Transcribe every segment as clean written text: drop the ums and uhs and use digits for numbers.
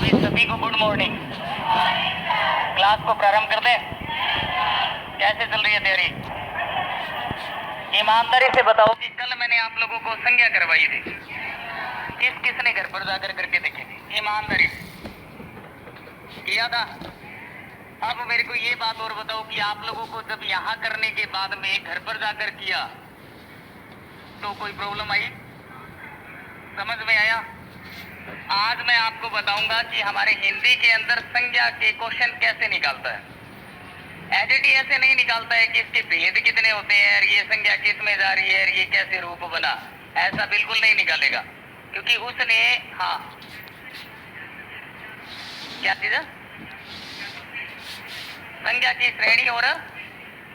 अभी सभी को गुड मॉर्निंग। क्लास को प्रारंभ कर दें। कैसे चल रही है तैयारी? ईमानदारी से बताओ कि कल मैंने आप लोगों को संज्ञा करवाई थी, किस किसने घर पर जाकर करके देखी थी? ईमानदारी से किया था। अब मेरे को ये बात और बताओ कि आप लोगों को जब यहाँ करने के बाद में घर पर जाकर किया तो कोई प्रॉब्लम आई? समझ में आया? आज मैं आपको बताऊंगा कि हमारे हिंदी के अंदर संज्ञा के क्वेश्चन कैसे निकालता है। एडिटी ऐसे नहीं निकालता है कि इसके भेद कितने होते हैं, ये संज्ञा किस में जा रही है, ये कैसे रूप बना, ऐसा बिल्कुल नहीं निकालेगा, क्योंकि उसने हाँ क्या चीज संज्ञा की श्रेणी और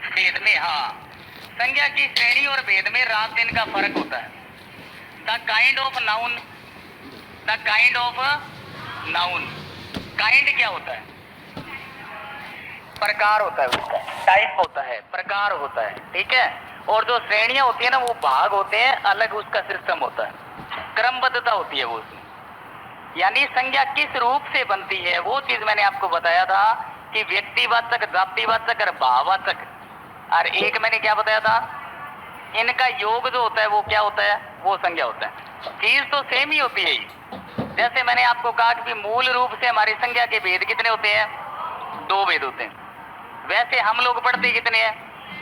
भेद में, हाँ संज्ञा की श्रेणी और भेद में रात दिन का फर्क होता है। The kind of noun, the kind of noun, kind क्या होता है? प्रकार होता है, उसका टाइप होता है, प्रकार होता है, ठीक है। और जो श्रेणियां होती है ना वो भाग होते हैं, अलग उसका सिस्टम होता है, क्रमबद्धता होती है वो उसमें। यानी संज्ञा किस रूप से बनती है वो चीज मैंने आपको बताया था कि व्यक्तिवाचक, जातिवाचक और भाववाचक। और एक मैंने क्या बताया था, इनका योग जो होता है वो क्या होता है, वो संज्ञा होता है। चीज तो सेम ही होती है। जैसे मैंने आपको कहा कि मूल रूप से हमारी संज्ञा के भेद कितने होते हैं? 2 भेद होते हैं। वैसे हम लोग पढ़ते कितने हैं?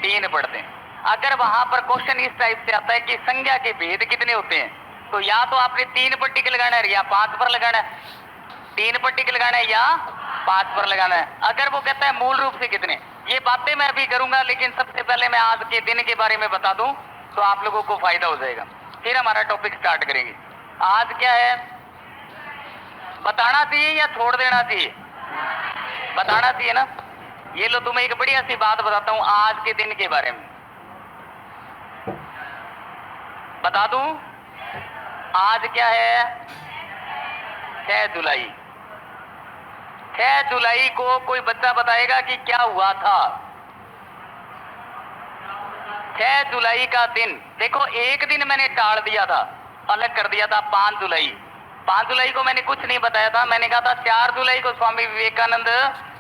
3 पढ़ते हैं। अगर वहां पर क्वेश्चन इस टाइप से आता है कि संज्ञा के भेद कितने होते हैं, तो या तो आपने 3 पर टिक लगाना है या 5 पर लगाना है। 3 पर टिक लगाना है या 5 पर लगाना है। अगर वो कहता है मूल रूप से कितने, ये बातें मैं अभी करूंगा, लेकिन सबसे पहले मैं आज के दिन के बारे में बता दूं तो आप लोगों को फायदा हो जाएगा। फिर हमारा टॉपिक स्टार्ट करेंगे। आज क्या है, बताना चाहिए या छोड़ देना चाहिए? बताना चाहिए ना। ये लो तुम्हें एक बढ़िया सी बात बताता हूं आज के दिन के बारे में, बता दूं। आज क्या है? 6 जुलाई। 6 जुलाई को कोई बच्चा बताएगा कि क्या हुआ था? 6 जुलाई का दिन, देखो एक दिन मैंने टाल दिया था, अलग कर दिया था 5 जुलाई। 5 जुलाई को मैंने कुछ नहीं बताया था, मैंने कहा था 4 जुलाई को स्वामी विवेकानंद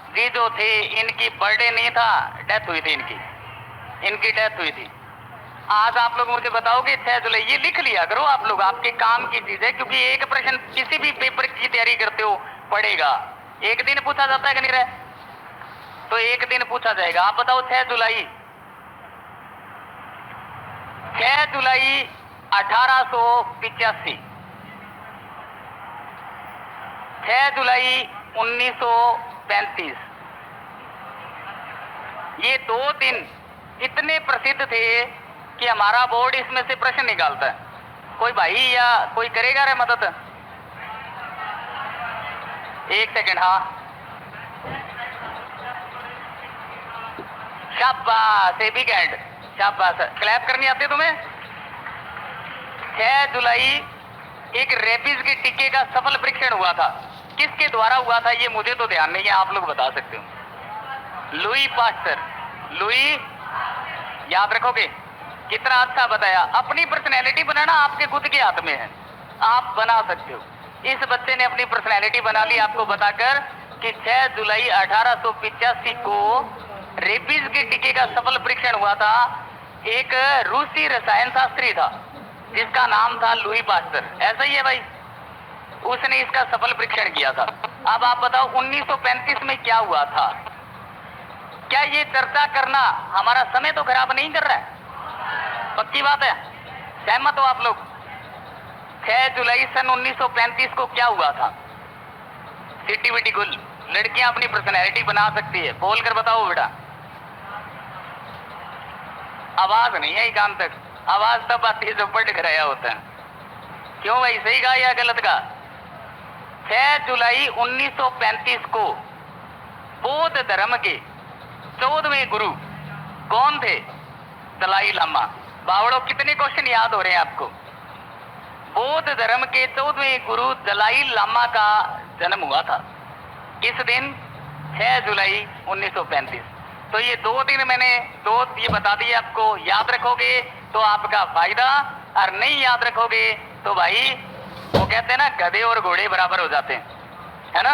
जी जो थे इनकी बर्थडे नहीं था, डेथ हुई थी, इनकी डेथ हुई थी। आज आप लोग मुझे बताओगे 6 जुलाई, ये लिख लिया करो आप लोग, आपके काम की चीज है, क्योंकि एक प्रश्न किसी भी पेपर की तैयारी करते हो पड़ेगा, एक दिन पूछा जाता है कि नहीं रहे, तो एक दिन पूछा जाएगा। आप बताओ 6 जुलाई, 6 जुलाई 1885, 6 जुलाई 1935, ये 2 दिन इतने प्रसिद्ध थे कि हमारा बोर्ड इसमें से प्रश्न निकालता है। कोई भाई या कोई करेगा रे मदद? एक सेकंड, हाँ शाबाश, ए बिग हैंड, शाबाश, क्लैप करनी आती है तुम्हें? 6 जुलाई एक रेबीज के टीके का सफल परीक्षण हुआ था। किसके द्वारा हुआ था ये मुझे तो ध्यान नहीं है, आप लोग बता सकते हो। लुई पास्टर, लुई, याद रखोगे? कितना अच्छा बताया। अपनी पर्सनैलिटी बनाना आपके खुद के हाथ में है, आप बना सकते हो। इस बच्चे ने अपनी पर्सनैलिटी बना ली आपको बताकर कि 6 जुलाई 1885 को रेबीज के टीके का सफल परीक्षण हुआ था। एक रूसी रसायन शास्त्री था जिसका नाम था लुई पास्टर, ऐसा ही है भाई, उसने इसका सफल परीक्षण किया था। अब आप बताओ 1935 में क्या हुआ था? क्या ये चर्चा करना हमारा समय तो खराब नहीं कर रहा है? पक्की बात है, सहमत हो आप लोग? 6 जुलाई सन 1935 को क्या हुआ था? सिटी विटी गुल, लड़कियां अपनी पर्सनैलिटी बना सकती है, बोल कर बताओ बेटा। आवाज नहीं है कान तक, आवाज तब आती है जब बट कराया होता है। क्यों भाई, सही कहा या गलत कहा? 6 जुलाई 1935 को बौद्ध धर्म के 14वें गुरु कौन थे? दलाई लामा। बावड़ो, कितने क्वेश्चन याद हो रहे हैं आपको? बौद्ध धर्म के 14वें गुरु दलाई लामा का जन्म हुआ था किस दिन? 6 जुलाई 1935। तो ये 2 दिन मैंने ये बता दिए आपको, याद रखोगे तो आपका फायदा, और नहीं याद रखोगे तो भाई वो कहते हैं ना गधे और घोड़े बराबर हो जाते हैं। है ना।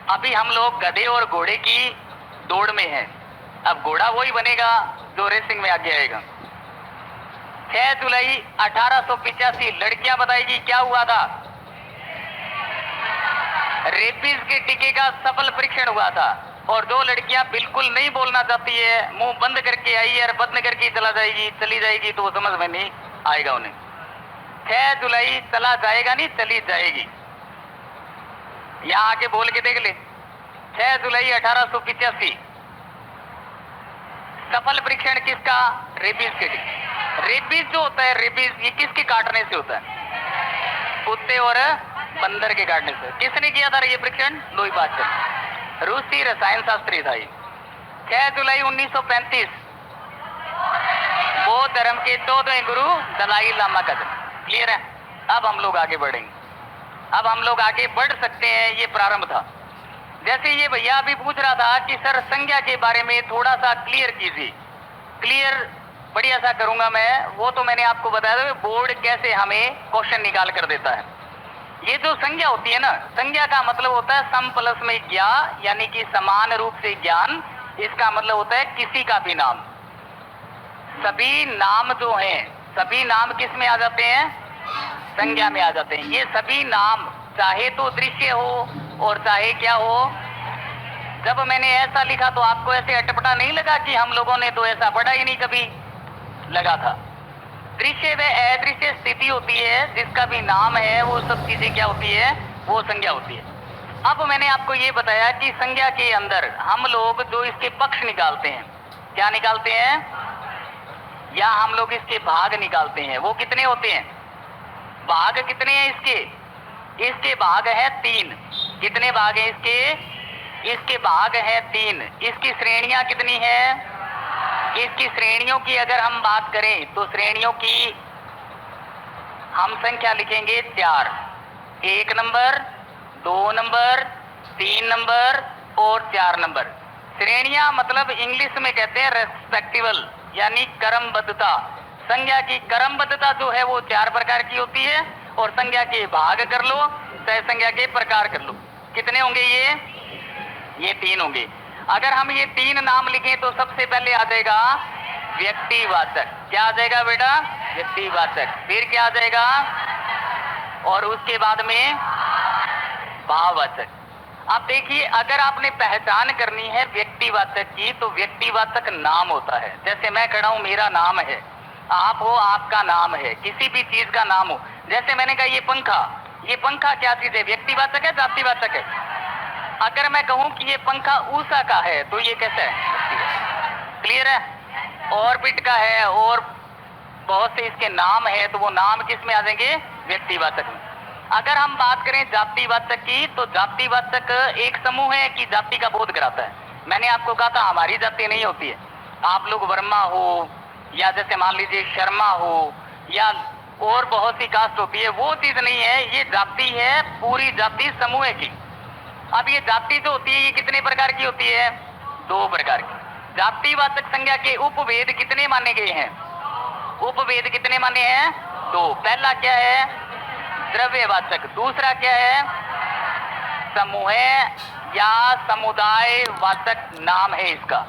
अभी हम लोग गधे और घोड़े की दौड़ में हैं। अब घोड़ा वही बनेगा जो रेसिंग में आगे आएगा। 6 जुलाई 1885 लड़कियां बताएगी क्या हुआ था। रेबीज के टीके का सफल परीक्षण हुआ था और 2 लड़कियां बिल्कुल नहीं बोलना चाहती है, मुंह बंद करके आई है और बंद करके चली जाएगी तो वो समझ में नहीं आएगा उन्हें। 6 जुलाई चला जाएगा नहीं, चली जाएगी। यहां आके बोल के देख ले। 6 जुलाई 1885 सफल परीक्षण किसका? रेबीज के टीके। रेबीज जो होता है, रेबीज ये किसके काटने से होता है? कुत्ते और बंदर के काटने से। किसने किया था ये परीक्षण? लुई पास्चर, रूसी रसायन शास्त्री था ये। 6 जुलाई 1935 बौद्ध धर्म के 14वें गुरु दलाई लामा का जन्म। क्लियर है? अब हम लोग आगे बढ़ेंगे। अब हम लोग आगे बढ़ सकते हैं। ये प्रारंभ था। जैसे ये भैया अभी पूछ रहा था कि सर संज्ञा के बारे में थोड़ा सा क्लियर कीजिए। क्लियर बढ़िया सा करूंगा मैं। वो तो मैंने आपको बताया था बोर्ड कैसे हमें क्वेश्चन निकाल कर देता है। ये जो संज्ञा होती है ना, संज्ञा का मतलब होता है सम प्लस में ज्ञा, यानी कि समान रूप से ज्ञान। इसका मतलब होता है किसी का भी नाम। सभी नाम जो हैं, सभी नाम किस में आ जाते हैं? संज्ञा में आ जाते हैं। ये सभी नाम चाहे तो दृश्य हो और चाहे क्या हो। जब मैंने ऐसा लिखा तो आपको ऐसे अटपटा नहीं लगा कि हम लोगों ने तो ऐसा पढ़ा ही नहीं कभी? लगा था। दृश्य व अदृश्य स्थिति होती है, जिसका भी नाम है वो सब चीजें क्या होती है? वो संज्ञा होती है। अब मैंने आपको ये बताया कि संज्ञा के अंदर हम लोग जो इसके पक्ष निकालते हैं, क्या निकालते हैं? या हम लोग इसके भाग निकालते हैं। वो कितने होते हैं? भाग कितने हैं इसके? इसके भाग है 3। कितने भाग हैं इसके? इसके भाग है 3। इसकी श्रेणियां कितनी है? इसकी श्रेणियों की अगर हम बात करें तो श्रेणियों की हम संख्या लिखेंगे 4। 1 नंबर, 2 नंबर, 3 नंबर और 4 नंबर। श्रेणियां मतलब इंग्लिश में कहते हैं रेस्पेक्टिवल, यानी क्रमबद्धता। संज्ञा की क्रमबद्धता जो है वो 4 प्रकार की होती है और संज्ञा के भाग कर लो चाहे संज्ञा के प्रकार कर लो। कितने होंगे ये 3 होंगे। अगर हम ये 3 नाम लिखें तो सबसे पहले आ जाएगा व्यक्तिवाचक। क्या आ जाएगा बेटा? व्यक्तिवाचक। फिर क्या आ जाएगा? और उसके बाद में भाववाचक। अब देखिए, अगर आपने पहचान करनी है व्यक्तिवाचक की तो व्यक्तिवाचक नाम होता है। जैसे मैं खड़ा हूं, मेरा नाम है, आप हो, आपका नाम है, किसी भी चीज का नाम हो। जैसे मैंने कहा ये पंखा क्या चीज है? व्यक्तिवाचक है, जातिवाचक है? अगर मैं कहूं कि ये पंखा उषा का है तो ये कैसा है? क्लियर है? ऑर्बिट का है और बहुत से इसके नाम है तो वो नाम किस में आ जाएंगे? व्यक्तिवाचक में। अगर हम बात करें जातिवाचक की तो जातिवाचक एक समूह है कि जाति का बोध कराता है। मैंने आपको कहा था हमारी जाति नहीं होती है। आप लोग वर्मा हो या जैसे मान लीजिए शर्मा हो या और बहुत सी कास्ट होती है, वो चीज नहीं है। ये जाति है पूरी जाति समूह की। अब ये जाति जो होती है ये कितने प्रकार की होती है? 2 प्रकार की। जातिवाचक संज्ञा के उपभेद कितने माने गए हैं? उपभेद कितने माने हैं? 2। पहला क्या है? द्रव्यवाचक। दूसरा क्या है? समूह या समुदाय वाचक नाम है इसका।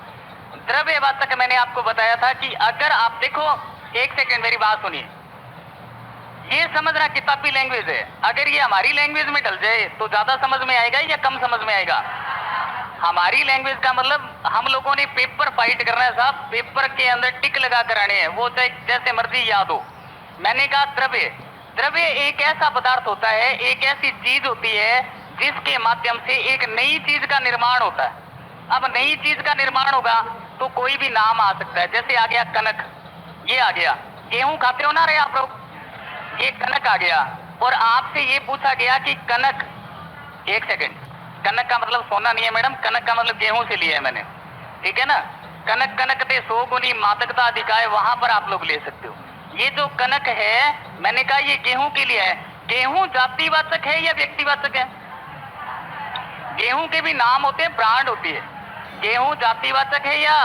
द्रव्यवाचक मैंने आपको बताया था कि अगर आप देखो, एक सेकेंड मेरी बात सुनिए। ये समझना किताबी लैंग्वेज है। अगर ये हमारी लैंग्वेज में ढल जाए तो ज्यादा समझ में आएगा या कम समझ में आएगा? हमारी लैंग्वेज का मतलब हम लोगों ने पेपर फाइट करना है साहब। पेपर के अंदर टिक लगा कर आने हैं, वो चाहे जैसे मर्जी याद हो। मैंने कहा द्रव्य एक ऐसा पदार्थ होता है, एक ऐसी चीज होती है जिसके माध्यम से एक नई चीज का निर्माण होता है। अब नई चीज का निर्माण होगा तो कोई भी नाम आ सकता है। जैसे आ गया कनक, ये आ गया। गेहूं खाते हो ना रे आप लोग? ये कनक आ गया और आपसे ये पूछा गया कि कनक, एक सेकंड, कनक का मतलब सोना नहीं है मैडम, कनक का मतलब गेहूं से लिया है मैंने, ठीक है ना? कनक कनकते 100 गुनी मादकता अधिकाय, वहां पर आप लोग ले सकते हो। ये जो कनक है मैंने कहा ये गेहूं के लिए है। गेहूं जातिवाचक है या व्यक्तिवाचक है? गेहूं के भी नाम होते हैं, ब्रांड होती है। गेहूं जातिवाचक है या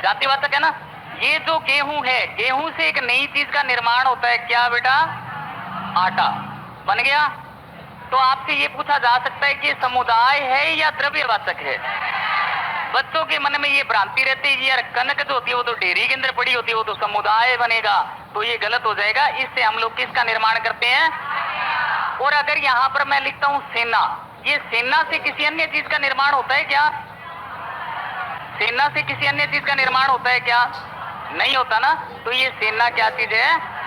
जातिवाचक है ना? ये जो गेहूं है, गेहूं से एक नई चीज का निर्माण होता है। क्या बेटा? आटा बन गया। तो आपसे ये पूछा जा सकता है कि समुदाय है या द्रव्यवाचक है? बच्चों के मन में ये भ्रांति रहती है यार कनक जो होती है वो तो डेयरी के अंदर पड़ी होती है, वो तो समुदाय बनेगा, तो ये गलत हो जाएगा। इससे हम लोग किसका निर्माण करते हैं? और अगर यहाँ पर मैं लिखता हूँ सेना, ये सेना से किसी अन्य चीज का निर्माण होता है क्या? सेना से किसी अन्य चीज का निर्माण होता है क्या? नहीं होता ना। तो ये सेना क्या चीज है?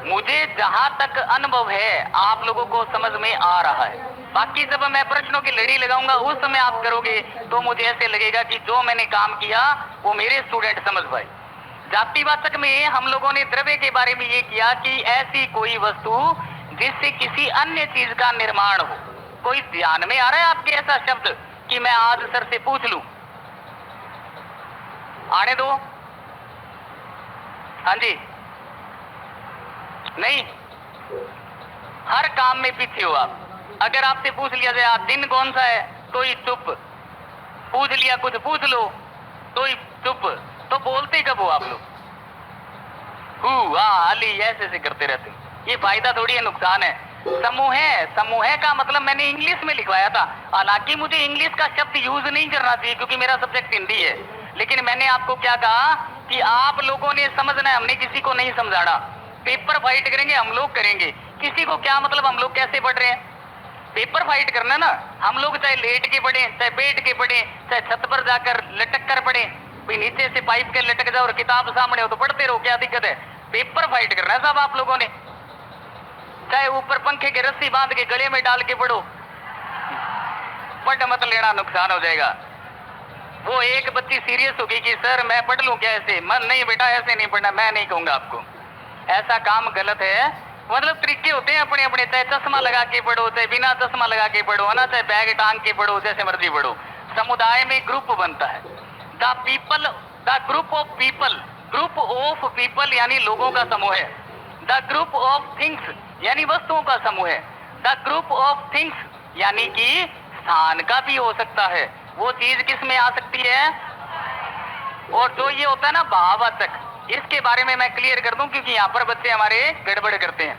मुझे जहां तक अनुभव है आप लोगों को समझ में आ रहा है, बाकी जब मैं प्रश्नों की लड़ी लगाऊंगा उस समय आप करोगे तो मुझे ऐसे लगेगा कि जो मैंने काम किया वो मेरे स्टूडेंट समझ पाए। जातिवाचक में हम लोगों ने द्रव्य के बारे में ये किया कि ऐसी कोई वस्तु जिससे किसी अन्य चीज का निर्माण हो। कोई ध्यान में आ रहा है आपके ऐसा शब्द कि मैं आज सर से पूछ लूं? आने दो। हाँ जी, नहीं, हर काम में पीछे हो आप। अगर आपसे पूछ लिया जाए आज दिन कौन सा है तो ही चुप, पूछ लिया कुछ पूछ लो तो ही चुप, तो बोलते कब हो आप लोग? अली ऐसे ऐसे करते रहते हो, ये फायदा थोड़ी है, नुकसान है। समूह है, समूह का मतलब मैंने इंग्लिश में लिखवाया था, हालांकि मुझे इंग्लिश का शब्द यूज नहीं करना चाहिए क्योंकि मेरा सब्जेक्ट हिंदी है, लेकिन मैंने आपको क्या कहा कि आप लोगों ने समझना है, हमने किसी को नहीं समझाना। पेपर फाइट करेंगे हम लोग करेंगे, किसी को क्या मतलब हम लोग कैसे पढ़ रहे हैं? पेपर फाइट करना ना, हम लोग चाहे लेट के पढ़े, चाहे बैठ के पढ़े, चाहे छत पर जाकर लटक कर पढ़े, भाई नीचे से पाइप के लटक जाओ और किताब सामने हो तो पढ़ते रहो, क्या दिक्कत है? पेपर फाइट करना है साहब आप लोगों ने, चाहे ऊपर पंखे के रस्सी बांध के गले में डाल के पढ़ो, पढ़ मत लेना, नुकसान हो जाएगा। वो एक बच्ची सीरियस होगी कि सर मैं पढ़ लूं क्या ऐसे? मन नहीं बेटा, ऐसे नहीं पढ़ना, मैं नहीं कहूंगा आपको, ऐसा काम गलत है। मतलब तरीके होते हैं अपने अपने, चाहे चश्मा लगा के पढ़ो, चाहे बिना चश्मा लगा के पढ़ो, है ना, चाहे बैग टांग के पढ़ो, जैसे मर्जी पढ़ो। समुदाय में ग्रुप बनता है, the people, the group of people, group of people यानी लोगों का समूह है। द ग्रुप ऑफ थिंग्स यानी वस्तुओं का समूह है। द ग्रुप ऑफ थिंग्स यानी कि स्थान का भी हो सकता है, वो चीज किस में आ सकती है? और जो ये होता है ना भाववाचक, इसके बारे में मैं क्लियर कर दूं क्योंकि यहाँ पर बच्चे हमारे गड़बड़ करते हैं।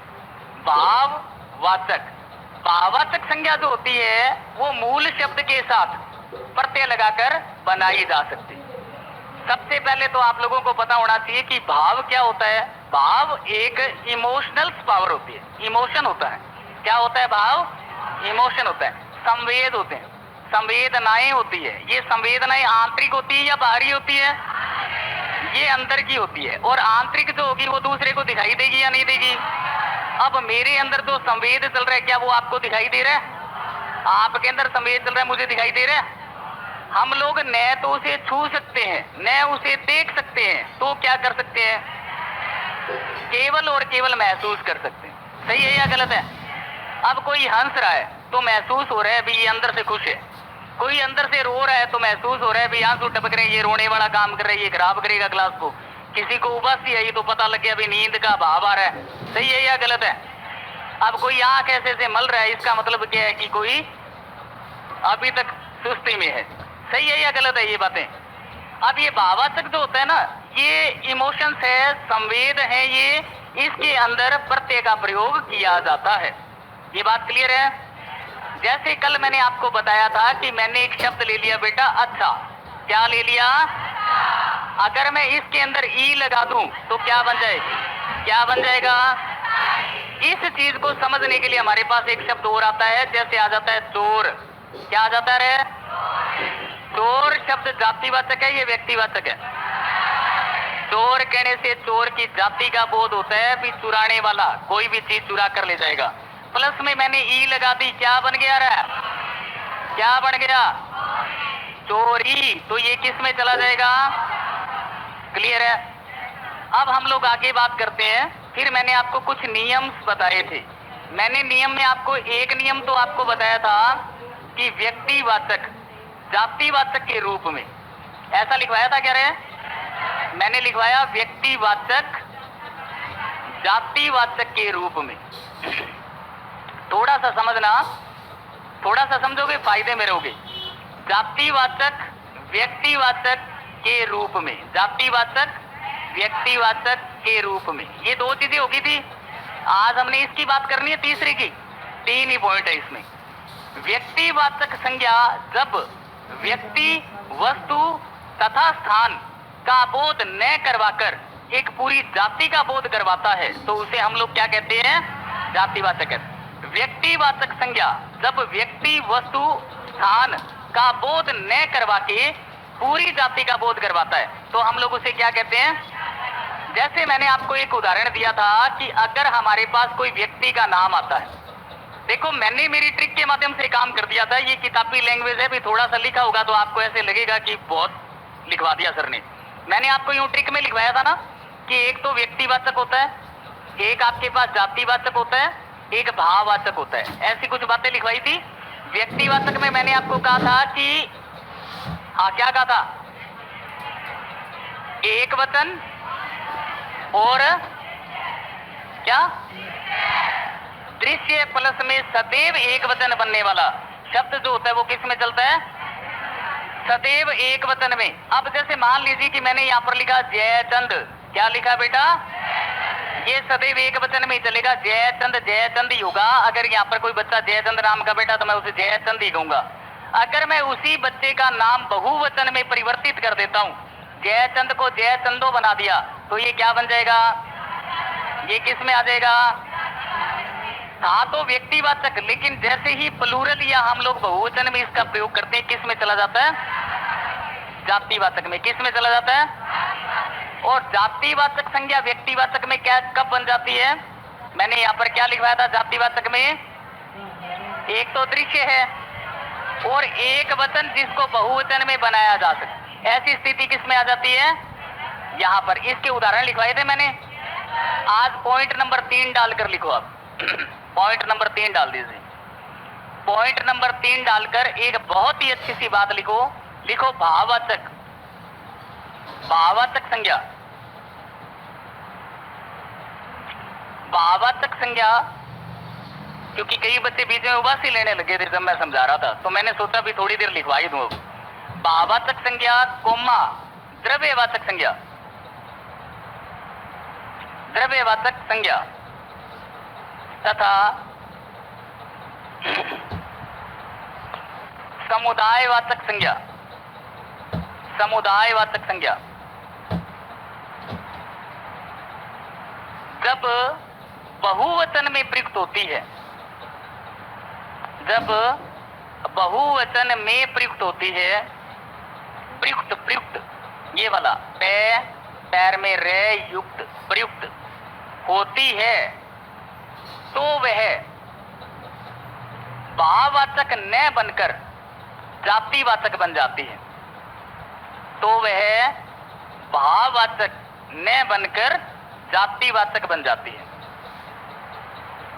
भाववाचक, भाववाचक संज्ञा जो होती है वो मूल शब्द के साथ प्रत्यय लगाकर बनाई जा सकती है। सबसे पहले तो आप लोगों को पता होना चाहिए कि भाव क्या होता है। भाव एक इमोशनल पावर होती है, इमोशन होता है। क्या होता है? भाव इमोशन होता है। संवेद होते हैं, संवेदनाएं होती है। ये संवेदनाएं आंतरिक होती है या बाहरी होती है? ये अंदर की होती है। और आंतरिक जो होगी वो दूसरे को दिखाई देगी या नहीं देगी? अब मेरे अंदर जो संवेद चल रहा है क्या वो आपको दिखाई दे रहा है? आपके अंदर संवेद चल रहा है, मुझे दिखाई दे रहा है? हम लोग न तो उसे छू सकते हैं न उसे देख सकते हैं, तो क्या कर सकते हैं? केवल और केवल महसूस कर सकते हैं। सही है या गलत है? अब कोई हंस रहा है तो महसूस हो रहा है भी ये अंदर से खुश है, कोई अंदर से रो रहा है तो महसूस हो रहा है भी आंसू टपक रहे हैं, ये रोने वाला काम कर रहा है, ये खराब करेगा क्लास को। किसी को उबासी आई तो पता लग गया भी नींद का भाव आ रहा है। सही है या गलत है? अब कोई आंख ऐसे से मल रहा है, इसका मतलब क्या है कि कोई अभी तक सुस्ती में है। सही है या गलत है ये बातें? अब ये भाववाचक जो होता है ना, ये इमोशंस है, संवेद है, ये इसके अंदर प्रत्यय का प्रयोग किया जाता है। ये बात क्लियर है? जैसे कल मैंने आपको बताया था कि मैंने एक शब्द ले लिया बेटा अच्छा। क्या ले लिया? अगर मैं इसके अंदर ई लगा दूं तो क्या बन जाएगा? क्या बन जाएगा? इस चीज को समझने के लिए हमारे पास एक शब्द और आता है, जैसे आ जाता है चोर। क्या आ जाता है? चोर शब्द जातिवाचक है, ये व्यक्तिवाचक है। चोर कहने से चोर की जाति का बोध होता है, भी चुराने वाला, कोई भी चीज चुरा कर ले जाएगा। प्लस में मैंने ई लगा दी, क्या बन गया रहा? क्या बन गया? चोरी। तो ये किस में चला जाएगा? क्लियर है? अब हम लोग आगे बात करते हैं। फिर मैंने आपको कुछ नियम बताए थे। मैंने नियम में आपको एक नियम तो आपको बताया था कि व्यक्तिवाचक जातिवाचक के रूप में, ऐसा लिखवाया था क्या रे? मैंने लिखवाया व्यक्तिवाचक जातिवाचक के रूप में। थोड़ा सा समझना, थोड़ा सा समझोगे फायदे में रहोगे। जातिवाचक व्यक्तिवाचक के रूप में, जातिवाचक व्यक्तिवाचक के रूप में, ये दो चीजें होगी थी। आज हमने इसकी बात करनी है, तीसरी की। तीन ही पॉइंट है इसमें। व्यक्तिवाचक संज्ञा जब व्यक्ति, वस्तु तथा स्थान का बोध न करवाकर एक पूरी जाति का बोध करवाता है तो उसे हम लोग क्या कहते हैं? जातिवाचक है। व्यक्तिवाचक संज्ञा जब व्यक्ति, वस्तु, स्थान का बोध न करवा के पूरी जाति का बोध करवाता है तो हम लोग उसे क्या कहते हैं? जैसे मैंने आपको एक उदाहरण दिया था कि अगर हमारे पास कोई व्यक्ति का नाम आता है, देखो मैंने मेरी ट्रिक के माध्यम से काम कर दिया था, ये किताबी लैंग्वेज है, भी थोड़ा सा लिखा होगा तो आपको ऐसे लगेगा कि बहुत लिखवा दिया सर ने। मैंने आपको यूं ट्रिक में लिखवाया था ना कि एक तो व्यक्तिवाचक होता है, एक आपके पास जातिवाचक होता है, एक भाववाचक होता है, ऐसी कुछ बातें लिखवाई थी। व्यक्तिवाचक में मैंने आपको कहा था कि हाँ, क्या कहा था? एक वचन और क्या? दृश्य प्लस में सदैव एक वचन बनने वाला शब्द जो होता है वो किस में चलता है? सदैव एक वचन में। अब जैसे मान लीजिए कि मैंने यहाँ पर लिखा जयचंद, क्या लिखा बेटा? ये सदैव एक वचन में ही चलेगा, जयचंद जयचंद ही होगा। अगर यहाँ पर कोई बच्चा जयचंद नाम का बेटा तो मैं उसे जयचंद ही कहूंगा। अगर मैं उसी बच्चे का नाम बहुवचन में परिवर्तित कर देता हूँ, जयचंद को जयचंदो बना दिया तो ये क्या बन जाएगा? ये किस में आ जाएगा? हाँ, तो व्यक्तिवाचक। लेकिन जैसे ही प्लूरल या हम लोग बहुवचन में इसका प्रयोग करते हैं किस में चला जाता है? जातिवाचक में। किस में चला जाता है? और जातिवाचक संज्ञा व्यक्तिवाचक में क्या कब बन जाती है? मैंने यहाँ पर क्या लिखवाया था? जातिवाचक में एक तो दृश्य है और एक वचन जिसको बहुवचन में बनाया जा सके, ऐसी स्थिति किस में आ जाती है? यहाँ पर। इसके उदाहरण लिखवाए थे मैंने। आज पॉइंट नंबर 3 डालकर लिखो आप। पॉइंट नंबर 3 डाल दीजिए। पॉइंट नंबर 3 डालकर एक बहुत ही अच्छी सी बात लिखो। लिखो भाववाचक, भाववाचक संज्ञा। भाववाचक संज्ञा, क्योंकि कई बच्चे बीच में उबासी लेने लगे थे जब मैं समझा रहा था तो मैंने सोचा भी थोड़ी देर लिखवा ही दूं। भाववाचक संज्ञा कोमा द्रव्यवाचक संज्ञा, द्रव्यवाचक संज्ञा तथा समुदायवाचक संज्ञा, समुदायवाचक संज्ञा जब बहुवचन में प्रयुक्त होती है, जब बहुवचन में प्रयुक्त होती है, प्रयुक्त प्रयुक्त ये वाला पै, पैर में रे युक्त प्रयुक्त होती है तो वह भाववाचक न बनकर जातिवाचक बन जाती है। तो वह भाववाचक न बनकर जातिवाचक बन जाती है।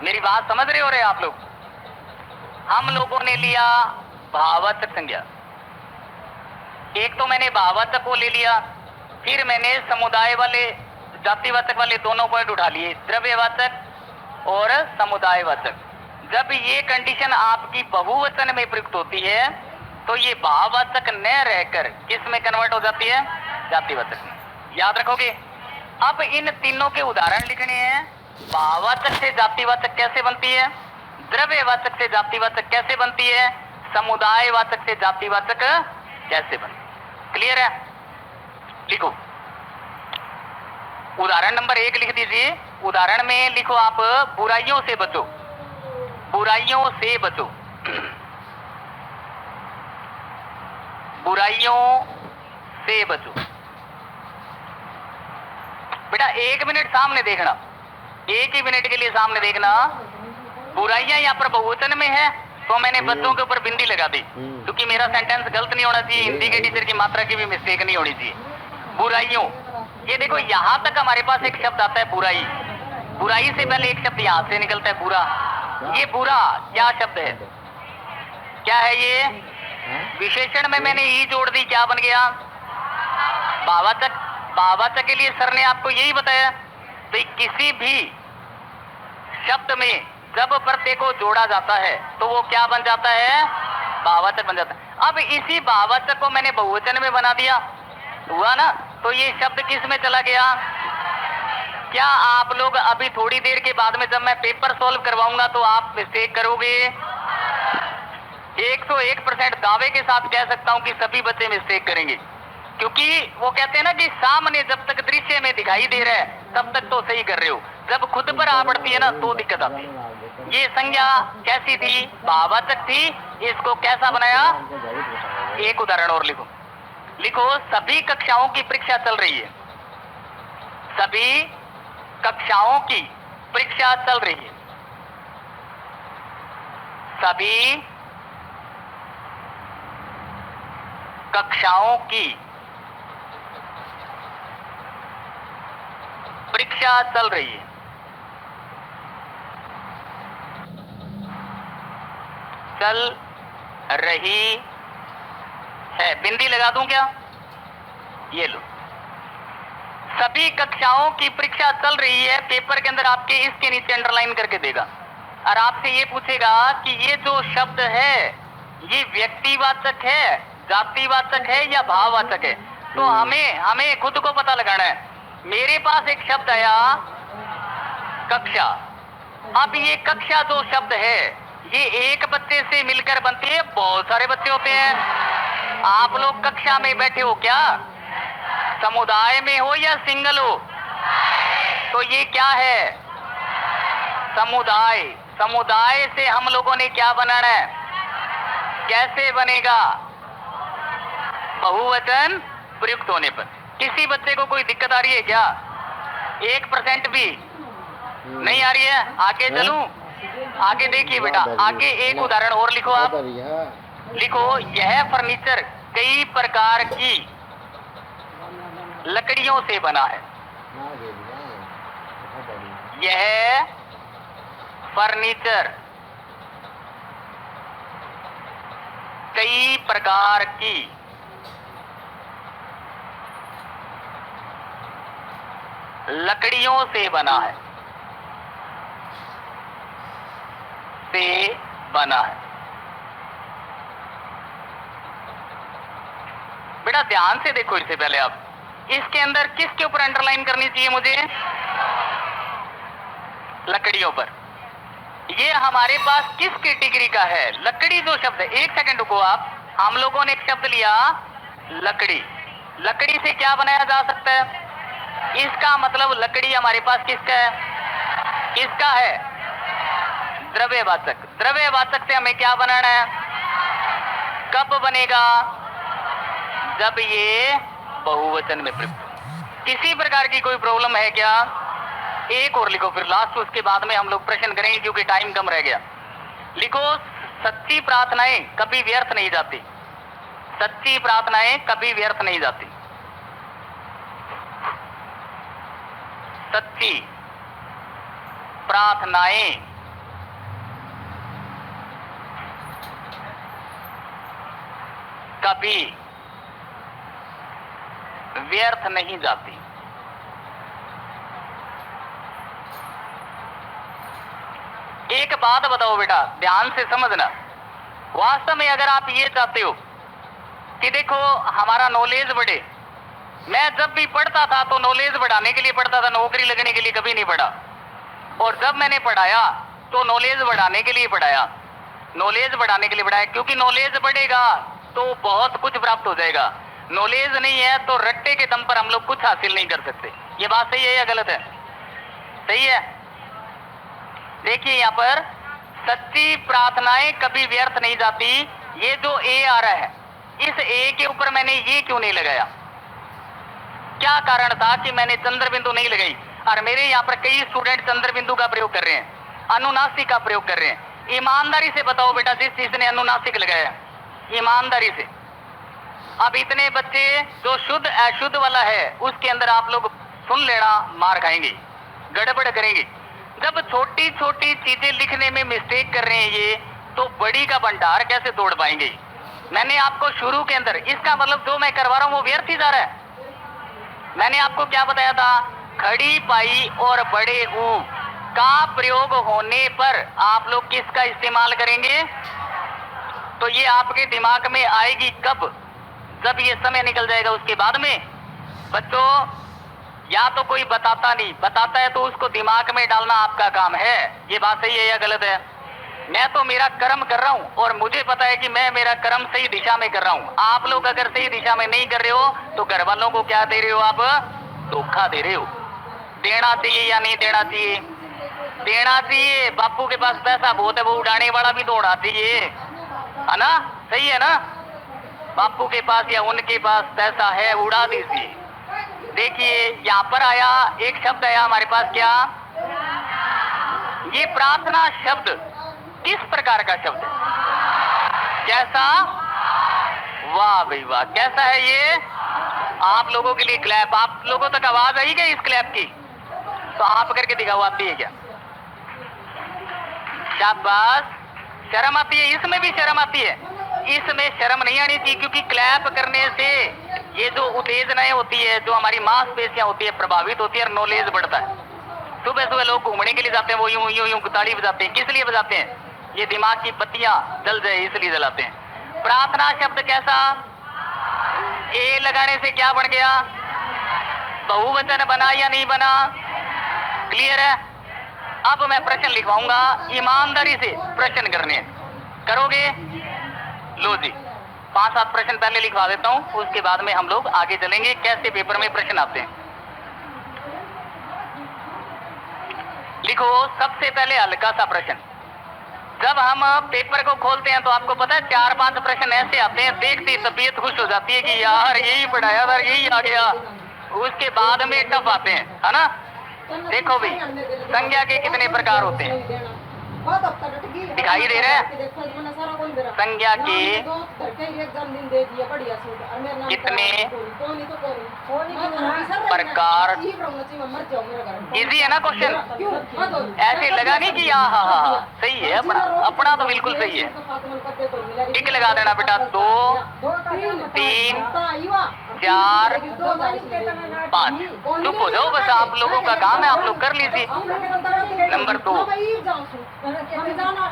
मेरी बात समझ रहे हो रहे आप लोग? हम लोगों ने लिया भाववाचक संज्ञा, एक तो मैंने भाववाचक को ले लिया, फिर मैंने समुदाय वाले जातिवाचक वाले दोनों पॉइंट उठा लिए, द्रव्यवाचक और समुदायवाचक। जब ये कंडीशन आपकी बहुवचन में प्रयुक्त होती है तो ये भाववाचक न रहकर किस में कन्वर्ट हो जाती है? जातिवाचक में। याद रखोगे? अब इन तीनों के उदाहरण लिखने हैं। भाववाचक से जातिवाचक कैसे बनती है, द्रव्यवाचक से जातिवाचक कैसे बनती है, समुदायवाचक से जातिवाचक कैसे बनती है। क्लियर है? लिखो उदाहरण नंबर 1 लिख दीजिए। उदाहरण में लिखो आप बुराइयों से बचो, बुराइयों से बचो, बुराइयों से बचो। बेटा 1 मिनट सामने देखना, 1 ही मिनट के लिए सामने देखना। बुराइयां यहाँ पर बहुवचन में है तो मैंने बच्चों के ऊपर बिंदी लगा दी क्योंकि मेरा सेंटेंस गलत नहीं होना चाहिए, हिंदी के टीचर की मात्रा की भी मिस्टेक नहीं होनी चाहिए। बुराइयों, ये देखो यहां तक हमारे पास एक शब्द आता है बुराई। बुराई से पहले एक शब्द यहां से निकलता है बुरा। ये बुरा क्या शब्द है? क्या है ये? विशेषण में मैंने ई जोड़ दी, क्या बन गया? भाववाचक। भाववाचक के लिए सर ने आपको यही बताया। तो किसी भी शब्द में जब प्रत्यय को जोड़ा जाता है तो वो क्या बन जाता है? भाववाचक बन जाता है। अब इसी भाववाचक को मैंने बहुवचन में बना दिया, हुआ ना? तो ये शब्द किस में चला गया? क्या आप लोग अभी थोड़ी देर के बाद में जब मैं पेपर सॉल्व करवाऊंगा तो आप मिस्टेक करोगे? 101% दावे के साथ कह सकता हूं कि सभी बच्चे मिस्टेक करेंगे, क्योंकि वो कहते हैं ना कि सामने जब तक दृश्य में दिखाई दे रहा है तब तक तो सही कर रहे हो, जब खुद पर आ पड़ती है ना तो दिक्कत आती है। ये संज्ञा कैसी थी? भाववाचक थी। इसको कैसा बनाया? एक उदाहरण और लिखो। लिखो, सभी कक्षाओं की परीक्षा चल रही है। सभी कक्षाओं की परीक्षा चल रही है। सभी कक्षाओं की परीक्षा चल रही है। चल रही है, बिंदी लगा दूं क्या? ये लो, सभी कक्षाओं की परीक्षा चल रही है। पेपर के अंदर आपके इसके नीचे अंडरलाइन करके देगा और आपसे ये पूछेगा कि ये जो शब्द है ये व्यक्तिवाचक है, जातिवाचक है या भाववाचक है। तो हमें खुद को पता लगाना है। मेरे पास एक शब्द आया कक्षा। अब ये कक्षा जो शब्द है ये एक बच्चे से मिलकर बनती है, बहुत सारे बच्चे होते हैं। आप लोग कक्षा में बैठे हो क्या? समुदाय में हो या सिंगल हो? तो ये क्या है? समुदाय। समुदाय से हम लोगों ने क्या बनाना है? कैसे बनेगा? बहुवचन प्रयुक्त होने पर। किसी बच्चे को कोई दिक्कत आ रही है क्या? 1% भी नहीं आ रही है? आगे चलूं? आगे देखिए बेटा, आगे एक उदाहरण और लिखो आप। लिखो, यह फर्नीचर कई प्रकार की लकड़ियों से बना है। यह फर्नीचर कई प्रकार की लकड़ियों से बना है। से बना है। बेटा ध्यान से देखो, इससे पहले आप इसके अंदर किसके ऊपर अंडरलाइन करनी चाहिए मुझे? लकड़ियों पर। ये हमारे पास किस कैटेगरी का है? लकड़ी जो शब्द है, एक सेकंड रुको आप। हम लोगों ने एक शब्द लिया लकड़ी। लकड़ी से क्या बनाया जा सकता है? इसका मतलब लकड़ी हमारे पास किसका है? किसका है? द्रव्यवाचक। द्रव्यवाचक से हमें क्या बनाना है? कब बनेगा? जब ये बहुवचन में प्रयुक्त हो। किसी प्रकार की कोई प्रॉब्लम है क्या? एक और लिखो, फिर लास्ट उसके बाद में हम लोग प्रश्न करेंगे क्योंकि टाइम कम रह गया। लिखो, सच्ची प्रार्थनाएं कभी व्यर्थ नहीं जाती। सच्ची प्रार्थनाएं कभी व्यर्थ नहीं जाती। सच्ची प्रार्थनाएं कभी व्यर्थ नहीं जाती। एक बात बताओ बेटा, ध्यान से समझना। वास्तव में अगर आप ये चाहते हो कि देखो हमारा नॉलेज बढ़े, मैं जब भी पढ़ता था तो नॉलेज बढ़ाने के लिए पढ़ता था, नौकरी लगने के लिए कभी नहीं पढ़ा। और जब मैंने पढ़ाया तो नॉलेज बढ़ाने के लिए पढ़ाया। नॉलेज बढ़ाने के लिए पढ़ाया, क्योंकि नॉलेज बढ़ेगा तो बहुत कुछ प्राप्त हो जाएगा। नॉलेज नहीं है तो रट्टे के दम पर हम लोग कुछ हासिल नहीं कर सकते। ये बात सही है या गलत है? सही है। देखिए यहाँ पर, सच्ची प्रार्थनाएं कभी व्यर्थ नहीं जाती। ये जो ए आ रहा है, इस ए के ऊपर मैंने ये क्यों नहीं लगाया? क्या कारण था कि मैंने चंद्र बिंदु नहीं लगाई? और मेरे यहाँ पर कई स्टूडेंट चंद्र बिंदु का प्रयोग कर रहे हैं, अनुनासिक का प्रयोग कर रहे हैं। ईमानदारी से बताओ बेटा, जिसने अनुनासिक लगाया, ईमानदारी से। अब इतने बच्चे जो शुद्ध अशुद्ध वाला है उसके अंदर आप लोग सुन लेना, मार खाएंगे, गड़बड़ करेंगे। जब छोटी छोटी चीजें लिखने में मिस्टेक कर रहे हैं ये, तो बड़ी का भंडार कैसे तोड़ पाएंगे? मैंने आपको शुरू के अंदर, इसका मतलब जो मैं करवा रहा हूं वो व्यर्थ ही जा रहा है। मैंने आपको क्या बताया था? खड़ी पाई और बड़े ऊ का प्रयोग होने पर आप लोग किसका इस्तेमाल करेंगे? तो ये आपके दिमाग में आएगी कब? जब ये समय निकल जाएगा उसके बाद में। बच्चों या तो कोई बताता नहीं, बताता है तो उसको दिमाग में डालना आपका काम है। ये बात सही है या गलत है? मैं तो मेरा कर्म कर रहा हूँ और मुझे पता है कि मैं मेरा कर्म सही दिशा में कर रहा हूँ। आप लोग अगर सही दिशा में नहीं कर रहे हो तो घर वालों को क्या दे रहे हो आप? धोखा दे रहे हो। देना चाहिए या नहीं देना चाहिए? देना चाहिए। बापू के पास पैसा बहुत है, वो उड़ाने वाला भी तो उड़ा चाहिए, है ना? सही है ना? बापू के पास या उनके पास पैसा है, उड़ा दीजिए। देखिए यहाँ पर आया एक शब्द आया हमारे पास, क्या? ये प्रार्थना शब्द किस प्रकार का शब्द है? कैसा? वाह भाई वाह, कैसा है ये? आप लोगों के लिए क्लैप। आप लोगों तक आवाज आई क्या इस क्लैप की? तो आप करके दिखाओ, आती है क्या? शाबाश। शर्म आती है? इसमें भी शर्म आती है? इसमें शर्म नहीं आनी चाहिए, क्योंकि क्लैप करने से ये जो उत्तेजनाएं होती है, जो हमारी मांसपेशियां होती है, प्रभावित होती है और नॉलेज बढ़ता है। सुबह सुबह लोग घूमने के लिए जाते हैं, वो यूं यूं यूं ताली बजाते हैं। किस लिए बजाते हैं? ये दिमाग की बत्तियां जल जाए इसलिए जलाते हैं। प्रार्थना शब्द कैसा? ए लगाने से क्या बन गया? बहुवचन बना या नहीं बना? क्लियर है? अब मैं प्रश्न लिखवाऊंगा, ईमानदारी से प्रश्न करने हैं। करोगे? लो जी, 5-7 प्रश्न पहले लिखवा देता हूं, उसके बाद में हम लोग आगे चलेंगे कैसे पेपर में प्रश्न आते हैं। लिखो सबसे पहले हल्का सा प्रश्न। जब हम पेपर को खोलते हैं तो आपको पता है 4-5 प्रश्न ऐसे आते हैं, देखते ही तबीयत खुश हो जाती है कि यार यही पढ़ाया था, यही आ गया। उसके बाद में टफ आते हैं, है ना? देखो भाई, संज्ञा के कितने प्रकार होते हैं? दिखाई दे रहा है? संज्ञा के कितने प्रकार? इजी है ना क्वेश्चन? ऐसे लगा नहीं कि हाँ सही है, अपना अपना तो बिल्कुल सही है। टिक लगा देना बेटा। 2, 3, 4, 5। चुप हो जाओ बस, आप लोगों का काम है, आप लोग कर लीजिए। नंबर 2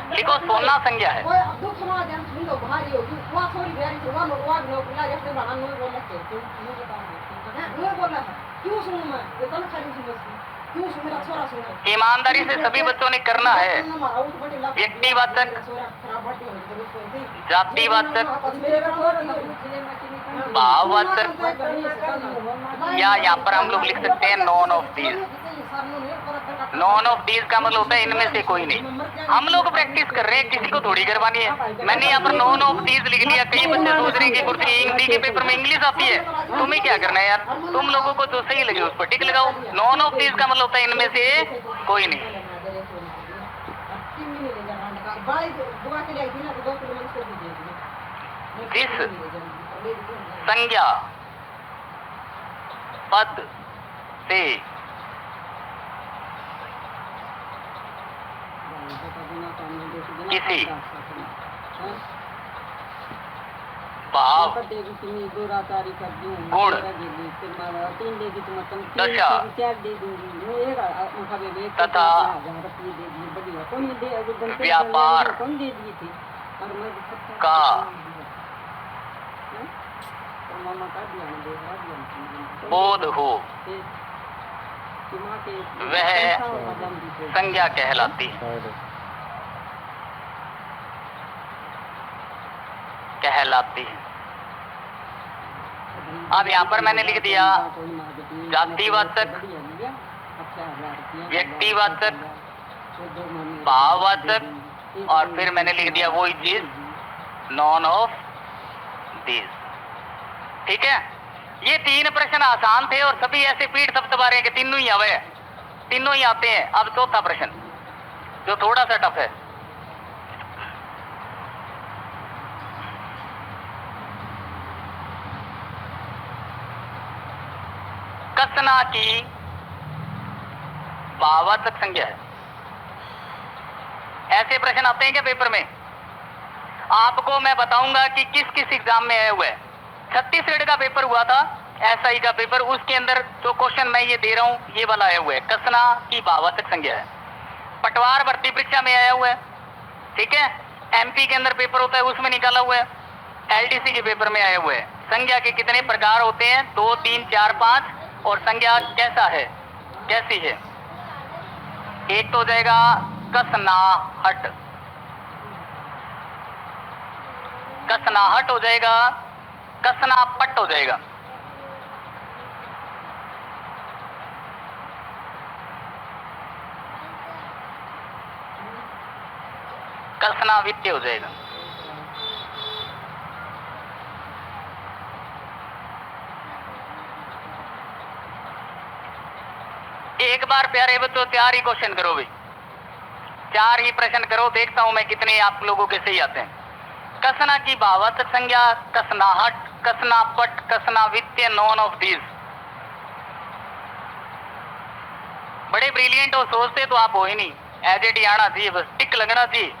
लिखो, सोना संज्ञा है। ईमानदारी से सभी बच्चों ने करना है। व्यक्तिवाचक, जातिवाचक, भाववाचक, या यहाँ पर हम लोग लिख सकते हैं none of these. None of these का मतलब होता है इनमें से कोई नहीं। हम लोग प्रैक्टिस कर रहे हैं, किसी को थोड़ी करवानी है। मैंने यहाँ पर नॉन ऑफ दीज लिख लिया। कई बच्चे सोच रहे हैं कि गुरुजी हिंदी के पेपर में इंग्लिश आती है, तुम्हें क्या करना है यार? तुम लोगों को जो सही लगे उस पर टिक लगाओ। नॉन ऑफ दीज का मतलब होता है इनमें से कोई नहीं। जिस संज्ञा पद से किसी भाव, गुण, दशा तथा व्यापार का बोध हो वह संज्ञा कहलाती है। अब यहाँ पर मैंने लिख दिया जातिवाचक, व्यक्तिवाचक, भाववाचक, और फिर मैंने लिख दिया वही चीज नॉन ऑफ दीज। ठीक है? ये 3 प्रश्न आसान थे और सभी ऐसे पीठ थपथपा रहे हैं कि तीनों ही आवे, तीनों ही आते हैं। अब चौथा प्रश्न जो थोड़ा सा टफ है। कसना की भाववाचक संज्ञा है। ऐसे प्रश्न आते हैं क्या पेपर में? आपको मैं बताऊंगा कि किस किस एग्जाम में आए हुए। छत्तीसगढ़ का पेपर हुआ था, एसआई का पेपर, उसके अंदर जो क्वेश्चन मैं ये दे रहा हूं ये वाला आया हुआ है। कसना की भाववाचक संज्ञा है। पटवार भर्ती परीक्षा में आया हुआ है। ठीक है? एमपी के अंदर पेपर होता है, उसमें निकाला हुआ है। एलडीसी के पेपर में आए हुए हैं। संज्ञा के कितने प्रकार होते हैं? 2, 3, 4, 5, और संज्ञा कैसा है, कैसी है? एक तो हो जाएगा कसनाहट, कसनाहट हो जाएगा, कसनापट हो जाएगा। कसनावित्य हो जाएगा। एक बार प्यारे बच्चों तैयार ही क्वेश्चन करो भाई, 4 ही प्रश्न करो, देखता हूं मैं कितने आप लोगों के सही आते हैं। कसना की भावार्थक संज्ञा कसनाहट, कसनापट, कसनावित्य, नॉन ऑफ दीज। बड़े ब्रिलियंट हो, सोचते तो आप हो ही नहीं, एज एट आना चाहिए, बस टिक लगना चाहिए।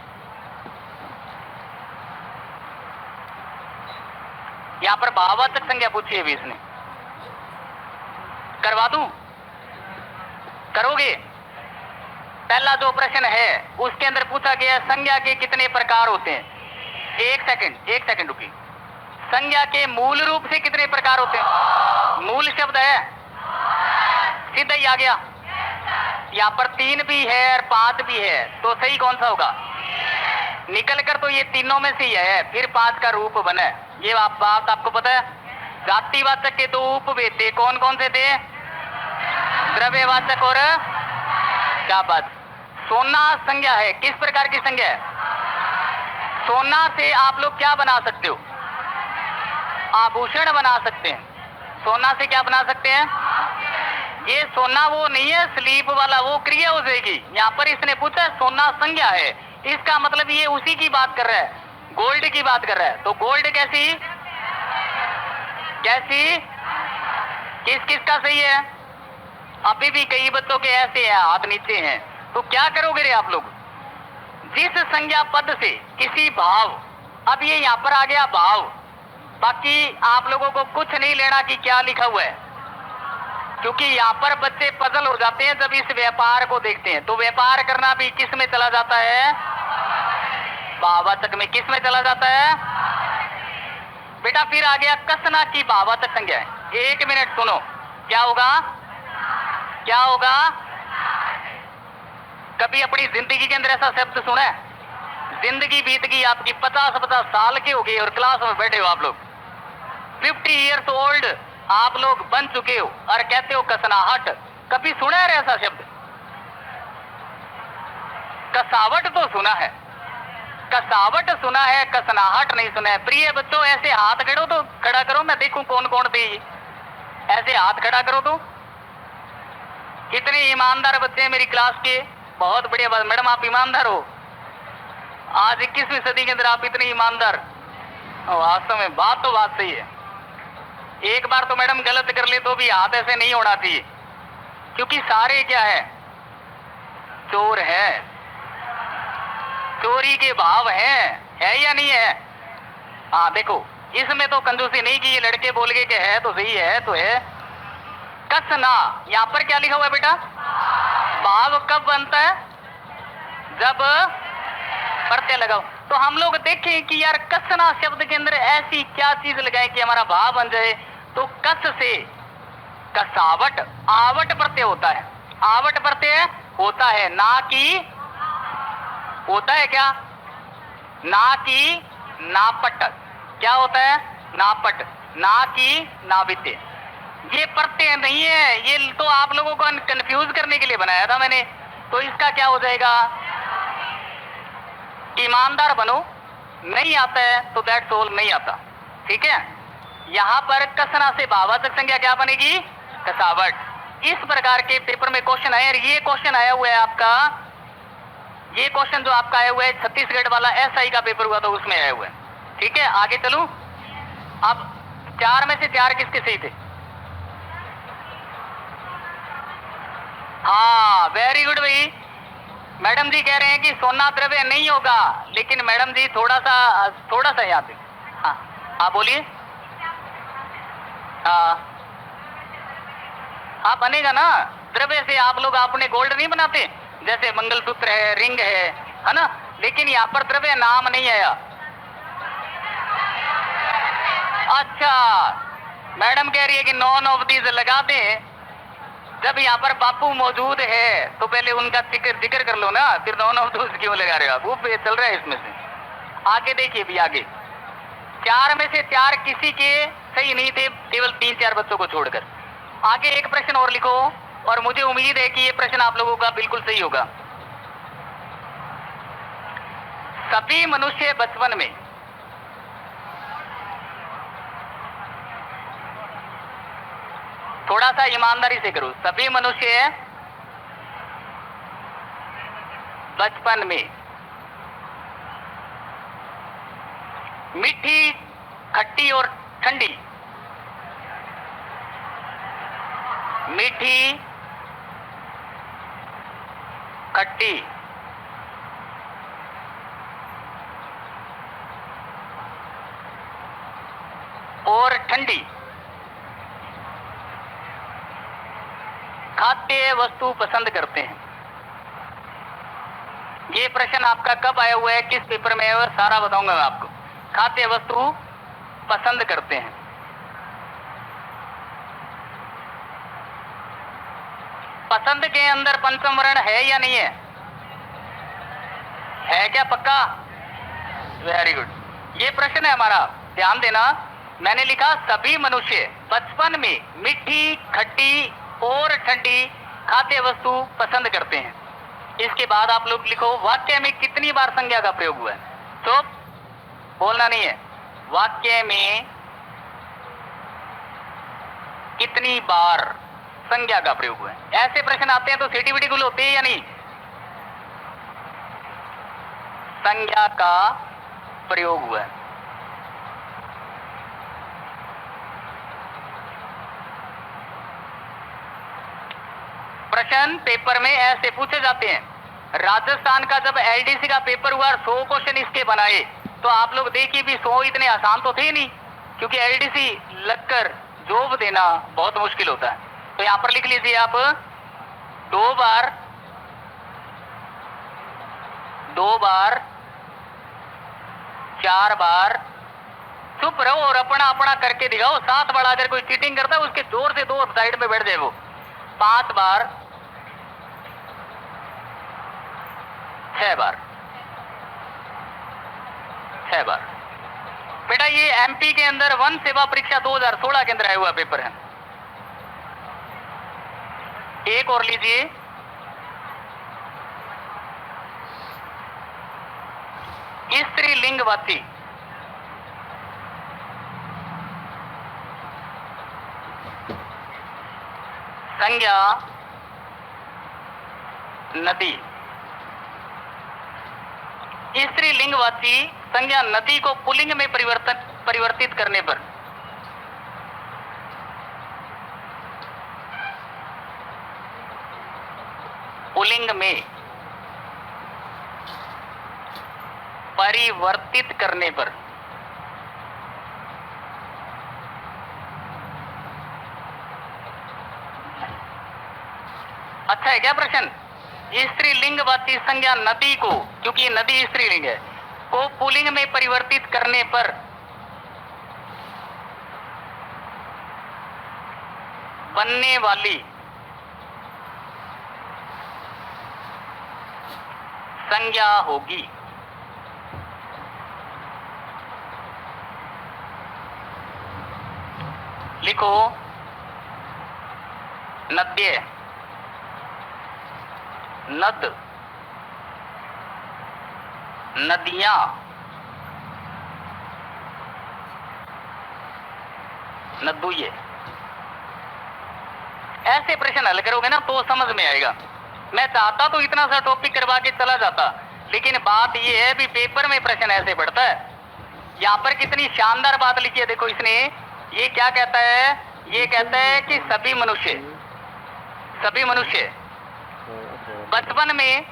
यहां पर भावार्थक संज्ञा पूछी है भी इसने, करवा दूं? करोगे? पहला जो प्रश्न है उसके अंदर पूछा गया संज्ञा के कितने प्रकार होते हैं। एक सेकंड रुकिए। संज्ञा के मूल रूप से कितने प्रकार होते हैं? मूल शब्द है, सीधा ही आ गया। यहाँ पर 3 भी है और 5 भी है, तो सही कौन सा होगा? निकल कर तो ये तीनों में से ही है, फिर 5 का रूप बने। ये बात आपको पता है। जातिवाचक के 2 उपभेद थे, कौन कौन से थे? द्रव्यवाचक और क्या बात। सोना संज्ञा है, किस प्रकार की संज्ञा है? सोना से आप लोग क्या बना सकते हो? आभूषण बना सकते हैं। सोना से क्या बना सकते हैं? ये सोना वो नहीं है स्लीप वाला, वो क्रिया हो जाएगी। यहाँ पर इसने पूछा सोना संज्ञा है, इसका मतलब ये उसी की बात कर रहा है, गोल्ड की बात कर रहा है। तो गोल्ड कैसी कैसी किस किस का सही है? अभी भी कई बच्चों के ऐसे हैं हाथ नीचे हैं, तो क्या करोगे रे आप लोग? जिस संज्ञा पद से किसी भाव, अब ये यहाँ पर आ गया भाव, बाकी आप लोगों को कुछ नहीं लेना कि क्या लिखा हुआ है, क्योंकि यहाँ पर बच्चे पजल हो जाते हैं जब इस व्यापार को देखते हैं। तो व्यापार करना भी किस में चला जाता है? भावार्थक में। किस में चला जाता है बेटा? फिर आ गया कसना की भावार्थक संज्ञा है। 1 मिनट सुनो, क्या होगा? क्या होगा? कभी अपनी जिंदगी के अंदर ऐसा शब्द सुना है? जिंदगी बीत गई आपकी, 50 साल के हो गए और क्लास में बैठे हो आप लोग, 50 ईयर्स ओल्ड आप लोग बन चुके हो और कहते हो कसनाहट। कभी सुना है ऐसा शब्द? कसावट तो सुना है, कसावट सुना है, कसनाहट नहीं सुना है। प्रिय बच्चों ऐसे हाथ खड़ो तो खड़ा करो, मैं देखूं कौन कौन थे। ऐसे हाथ खड़ा करो तो कितने ईमानदार बच्चे हैं मेरी क्लास के। बहुत बढ़िया बात मैडम, आप ईमानदार हो। आज 21वीं सदी के अंदर आप इतने ईमानदार, वास्तव में बात तो बात सही है। एक बार तो मैडम गलत कर ले तो भी हाथ ऐसे नहीं होना चाहिए, क्योंकि सारे क्या है? चोर है, चोरी के भाव है या नहीं है? हाँ देखो, इसमें तो कंजूसी नहीं की, ये लड़के बोल गए कि है तो सही है तो है। कसना, यहाँ पर क्या लिखा हुआ है बेटा? भाव कब बनता है? जब प्रत्यय लगाओ। तो हम लोग देखें कि यार कसना शब्द के अंदर ऐसी क्या चीज लगाए कि हमारा भाव बन जाए। तो कस से कसावट, आवट प्रत्यय होता है, आवट प्रत्यय होता है, ना कि होता है क्या? ना कि नापट। क्या होता है? नापट, ना कि नावित्य। ये प्रत्यय नहीं है, ये तो आप लोगों को कंफ्यूज करने के लिए बनाया था मैंने। तो इसका क्या हो जाएगा? ईमानदार बनो। नहीं आता है तो दैट्स ऑल, नहीं आता, ठीक है। यहां पर कसना से भावार्थक संज्ञा क्या बनेगी? कसावट। इस प्रकार के पेपर में क्वेश्चन आए, और ये क्वेश्चन आया हुआ है आपका, ये क्वेश्चन जो आपका आया हुआ है छत्तीसगढ़ वाला एसआई का पेपर हुआ था उसमें आया हुआ है, ठीक है। आगे चलूं, अब 4 में से 4 किसके सही थे? हाँ वेरी गुड भाई। मैडम जी कह रहे हैं कि सोना द्रव्य नहीं होगा, लेकिन मैडम जी थोड़ा सा यहाँ पे, हाँ बोलिए। हाँ बनेगा ना, द्रव्य से आप लोग अपने गोल्ड नहीं बनाते, जैसे मंगलसूत्र है, रिंग है ना, लेकिन यहाँ पर द्रव्य नाम नहीं आया। अच्छा, मैडम कह रही है कि नॉन ऑफ दीज लगा दें, जब यहाँ पर बापू मौजूद है तो पहले उनका जिक्र कर लो ना, फिर दोनों दोस्त क्यों लगा रहे हो आप? वो चल रहा है इसमें से। आगे देखिए भी आगे, 4 में से 4 किसी के सही नहीं थे, केवल 3-4 बच्चों को छोड़कर। आगे एक प्रश्न और लिखो, और मुझे उम्मीद है कि ये प्रश्न आप लोगों का बिल्कुल सही होगा। सभी मनुष्य बचपन में थोड़ा सा ईमानदारी से करो, सभी मनुष्य बचपन में मीठी, खट्टी और ठंडी, मीठी, खट्टी और ठंडी खाद्य वस्तु पसंद करते हैं। ये प्रश्न आपका कब आया हुआ है, किस पेपर में है, वो सारा बताऊंगा मैं आपको। खाद्य वस्तु पसंद करते हैं। पसंद के अंदर पंचम वर्ण है या नहीं है? है क्या पक्का? Very good. ये प्रश्न है हमारा, ध्यान देना। मैंने लिखा सभी मनुष्य बचपन में मीठी, खट्टी और ठंडी खाद्य वस्तु पसंद करते हैं। इसके बाद आप लोग लिखो वाक्य में कितनी बार संज्ञा का प्रयोग हुआ है। तो बोलना नहीं है, वाक्य में कितनी बार संज्ञा का प्रयोग हुआ है। ऐसे प्रश्न आते हैं तो सीटी गुल होते हैं या नहीं? संज्ञा का प्रयोग हुआ है। प्रश्न पेपर में ऐसे पूछे जाते हैं। राजस्थान का जब एलडीसी का पेपर हुआ, 100 क्वेश्चन इसके बनाए, तो आप लोग देखिए भी 100 इतने आसान तो थे नहीं, क्योंकि एलडीसी लगकर जॉब देना बहुत मुश्किल होता है। तो यहां पर लिख लीजिए आप 2 बार 4 बार। चुप रहो और अपना अपना करके दिखाओ। 7 बार अगर कोई चीटिंग करता है उसके जोर से 2 साइड में बैठ जाए वो। 5 बार, 6 बार, 6 बार। बेटा ये एमपी के अंदर वन सेवा परीक्षा 2016 के अंदर आया हुआ पेपर है। एक और लीजिए, स्त्रीलिंगवाची संज्ञा नदी। स्त्रीलिंगवाची संज्ञा नदी को पुल्लिंग में परिवर्तित करने पर पुल्लिंग में परिवर्तित करने पर अच्छा है क्या प्रश्न? स्त्रीलिंगवाची संज्ञा नदी को, क्योंकि नदी स्त्रीलिंग है, को पुल्लिंग में परिवर्तित करने पर बनने वाली संज्ञा होगी। लिखो नद्य, नद, नदियां, नदुये। ऐसे प्रश्न हल करोगे ना तो समझ में आएगा। मैं चाहता तो इतना सा टॉपिक करवा के चला जाता, लेकिन बात यह है भी पेपर में प्रश्न ऐसे बढ़ता है। यहाँ पर कितनी शानदार बात लिखी है, देखो इसने ये क्या कहता है, ये कहता है कि सभी मनुष्य बचपन में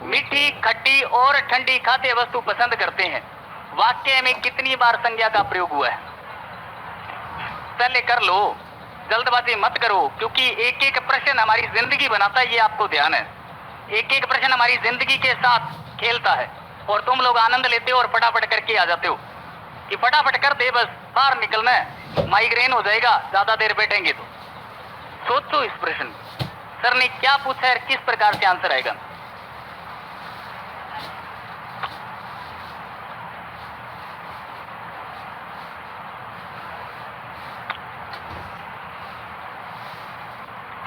मीठी, खट्टी और ठंडी खाद्य वस्तु पसंद करते हैं। वाक्य में कितनी बार संज्ञा का प्रयोग हुआ है? पहले कर लो, जल्दबाजी मत करो, क्योंकि एक एक प्रश्न हमारी जिंदगी बनाता है, ये आपको ध्यान है। एक एक प्रश्न हमारी जिंदगी के साथ खेलता है और तुम लोग आनंद लेते हो और फटाफट करके आ जाते हो कि फटाफट कर दे, बस बाहर निकलना है, माइग्रेन हो जाएगा ज्यादा देर बैठेंगे तो। सोचो इस प्रश्न, सर ने क्या पूछा है, किस प्रकार से आंसर आएगा।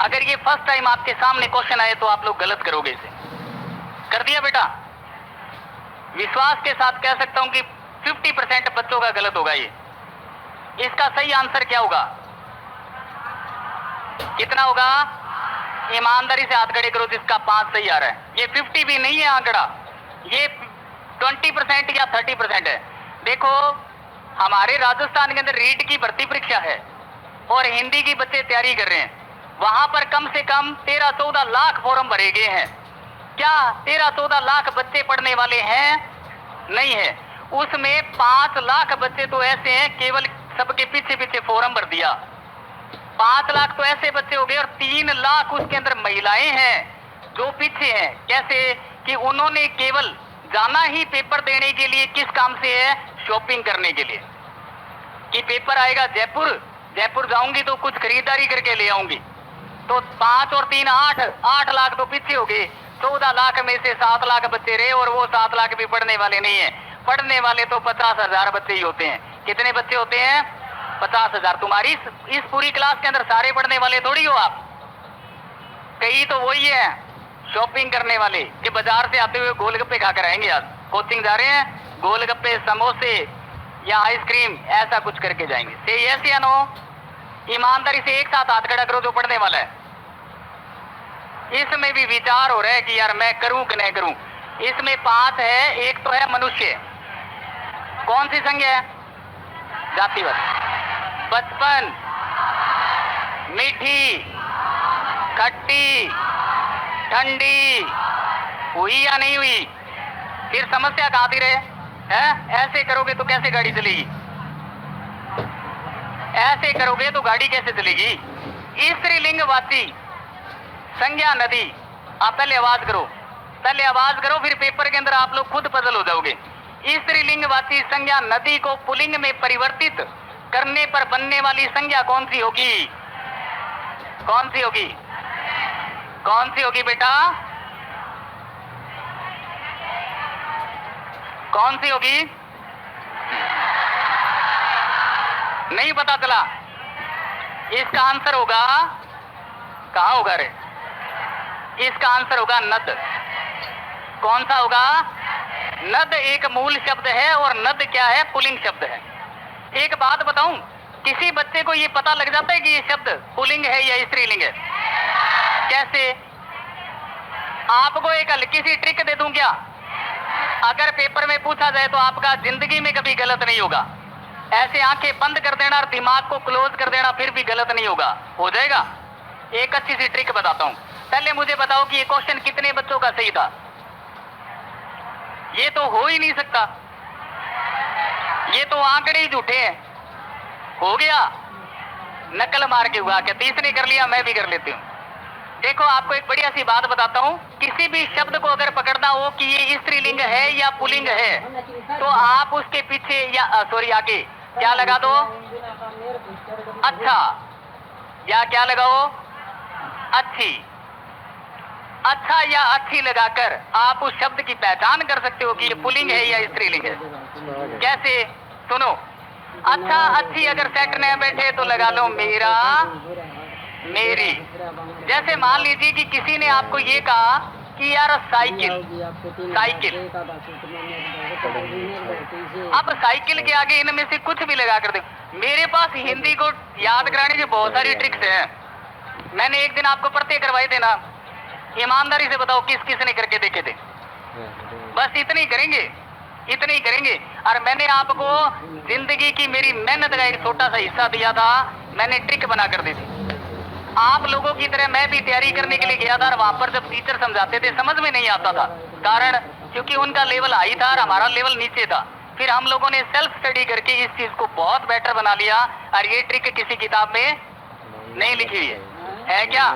अगर ये फर्स्ट टाइम आपके सामने क्वेश्चन आए तो आप लोग गलत करोगे इसे। कर दिया बेटा, विश्वास के साथ कह सकता हूं कि 50% बच्चों का गलत होगा ये। इसका सही आंसर क्या होगा, कितना होगा? ईमानदारी से हाथ खड़े करो जिसका 5 सही आ रहा है। ये 50 भी नहीं है आंकड़ा, ये 20% या 30% है। देखो हमारे राजस्थान के अंदर रीट की भर्ती परीक्षा है और हिंदी की बच्चे तैयारी कर रहे हैं, वहां पर कम से कम 13-14 लाख फॉर्म भरे गए हैं। क्या 13-14 लाख बच्चे पढ़ने वाले हैं? नहीं है। उसमें 5 लाख बच्चे तो ऐसे हैं केवल सबके पीछे पीछे फॉर्म भर दिया। 5 लाख तो ऐसे बच्चे हो गए और 3 लाख उसके अंदर महिलाएं हैं जो पीछे हैं। कैसे कि उन्होंने केवल जाना ही पेपर देने के लिए, किस काम से है? शॉपिंग करने के लिए, कि पेपर आएगा जयपुर, जयपुर जाऊंगी तो कुछ खरीदारी करके ले आऊंगी। तो 5 और 3 8 लाख तो पीछे हो गए। 14 लाख में से 7 लाख बच्चे रहे और वो 7 लाख भी पढ़ने वाले नहीं है। पढ़ने वाले तो 50,000 बच्चे ही होते हैं। कितने बच्चे होते हैं? 50,000। तुम्हारी इस पूरी क्लास के अंदर सारे पढ़ने वाले थोड़ी हो आप। कई तो वही है शॉपिंग करने वाले कि बाजार से आते हुए गोलगप्पे खाकर आएंगे। आज कोचिंग जा रहे हैं, गोलगप्पे, समोसे या आइसक्रीम ऐसा कुछ करके जाएंगे। से यस या नो? ईमानदारी से एक साथ हाथ खड़ा करो जो पढ़ने वाला है। इसमें भी विचार हो रहा है कि यार मैं करूं कि नहीं करूं। इसमें 5 है, एक तो है मनुष्य। कौन सी संज्ञा है? जातिवत। बचपन, मीठी, खट्टी, ठंडी, हुई या नहीं हुई? फिर समस्या कहाँ आती रहे है? ऐसे करोगे तो कैसे गाड़ी चलेगी? ऐसे करोगे तो गाड़ी कैसे चलेगी? स्त्रीलिंगवाची संज्ञा नदी। आप पहले आवाज करो, पहले आवाज करो, फिर पेपर के अंदर आप लोग खुद पजल हो जाओगे। स्त्रीलिंगवाची संज्ञा नदी को पुल्लिंग में परिवर्तित करने पर बनने वाली संज्ञा कौन सी होगी? कौन सी होगी? कौन सी होगी बेटा? कौन सी होगी? नहीं पता चला। इसका आंसर होगा, कहां होगा रे? इसका आंसर होगा नद। कौन सा होगा? नद एक मूल शब्द है और नद क्या है? पुल्लिंग शब्द है। एक बात बताऊं, किसी बच्चे को ये पता लग जाता है कि ये शब्द पुल्लिंग है या स्त्रीलिंग है? कैसे? आपको एक हल्की सी ट्रिक दे दूं क्या? अगर पेपर में पूछा जाए तो आपका जिंदगी में कभी गलत नहीं होगा। ऐसे आंखें बंद कर देना और दिमाग को क्लोज कर देना, फिर भी गलत नहीं होगा। हो जाएगा। एक अच्छी सी ट्रिक बताता हूं। पहले मुझे बताओ कि ये क्वेश्चन कितने बच्चों का सही था? ये तो हो ही नहीं सकता, ये तो आंकड़े ही झूठे हैं। हो गया, नकल मार के हुआ। क्या 30 ने कर लिया? मैं भी कर लेती हूँ। देखो आपको एक बढ़िया सी बात बताता हूँ। किसी भी शब्द को अगर पकड़ना हो कि ये स्त्रीलिंग है या पुल्लिंग है, तो आप उसके पीछे या सॉरी आगे क्या लगा दो? अच्छा, या क्या लगाओ? अच्छी। अच्छा या अच्छी लगाकर आप उस शब्द की पहचान कर सकते हो कि ये पुल्लिंग है या स्त्रीलिंग है। कैसे? सुनो, अच्छा अच्छी अगर सेट न बैठे तो लगा लो मेरा, मेरी। जैसे मान लीजिए कि किसी ने आपको ये कहा कि यार साइकिल, साइकिल। अब साइकिल के आगे इनमें से कुछ भी लगा कर दे। मेरे पास हिंदी को याद कराने की बहुत सारी ट्रिक्स हैं। मैंने एक दिन आपको पढ़ते करवाए थे ना। ईमानदारी से बताओ किस किस ने करके देखे थे? बस इतने ही करेंगे, इतने ही करेंगे। और मैंने आपको जिंदगी की मेरी मेहनत का एक छोटा सा हिस्सा दिया था। मैंने ट्रिक बना कर दी थी। आप लोगों की तरह मैं भी तैयारी करने के लिए गया था और वहां पर जब टीचर समझाते थे समझ में नहीं आता था। कारण क्योंकि उनका लेवल हाई था और हमारा लेवल नीचे था। फिर हम लोगों ने सेल्फ स्टडी करके इस चीज को बहुत बेटर बना लिया। और ये ट्रिक किसी किताब में नहीं लिखी हुई है क्या?